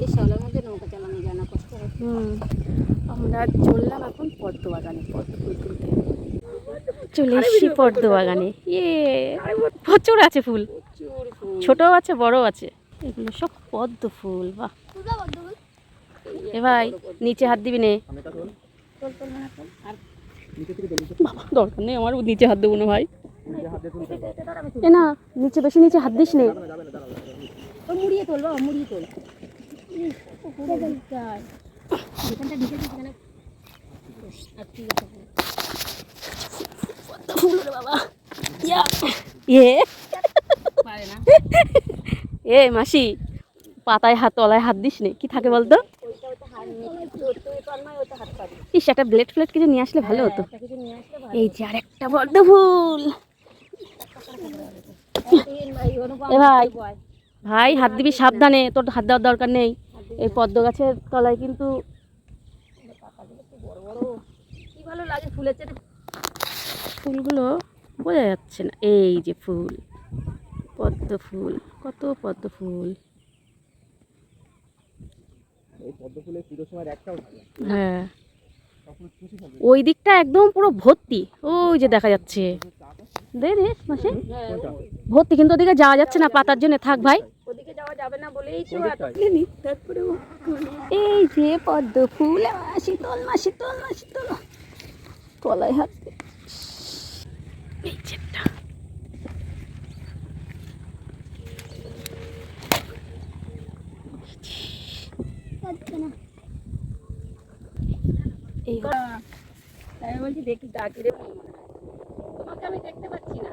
এই শ্যাওলার মধ্যে নৌকা চালানো যায় না, কষ্ট হয়। আমরা চললাম এখন পদ্ম বাগানে, পদ্ম ফুল তুলতে চলে এসেছি পদ্ম বাগানে। প্রচুর আছে ফুল, ছোটও আছে বড়ও আছে। এগুলো সব পদ্ম ফুল। বাহ, এ ভাই নিচে হাত দিবি নে। বাবা দরকার নেই আমার, নিচে হাত দেবো না ভাই। এ না, নিচে বেশি নিচে হাত দিস নে। মুড়িয়ে তোল বাবা, মুড়িয়ে তোল। যেখানটা ঢুকেছে সেখানে ফুল রে বাবা। এ পারে না। এ মাসি, পাতায় হাত তলায় হাত দিস নে, কি থাকে বলতো? ইস, একটা ব্লেড ফ্লেড কিছু নিয়ে আসলে ভালো হতো। এই যে আর একটা পদ্ম ফুল। এ ভাই, ভাই হাত দিবি সাবধানে, তোর হাত দেওয়ার দরকার নেই। এই পদ্ম গাছের তলায় কিন্তু কি ভালো লাগে ফুলের চেয়ে। ফুলগুলো বোঝা যাচ্ছে না। এই যে ফুল, পদ্ম ফুল, কত পদ্ম ফুল। হ্যাঁ, ওই দিকটা একদম পুরো ভর্তি, ওই যে দেখা যাচ্ছে। দে দে মাসে, ভর্তি, কিন্তু ওদিকে যাওয়া যাচ্ছে না পাতার জন্য। থাক ভাই, ওদিকে যাওয়া যাবে না বলেই তো এই যে পদ্ম ফুল। মাসি তোল, মাসি তোল, মাসি তোল, তলায় হাত দে। এই যে একটা। এই আমি বলছি দেখি ডাকি রে, তোমাকে আমি দেখতে পাচ্ছি না।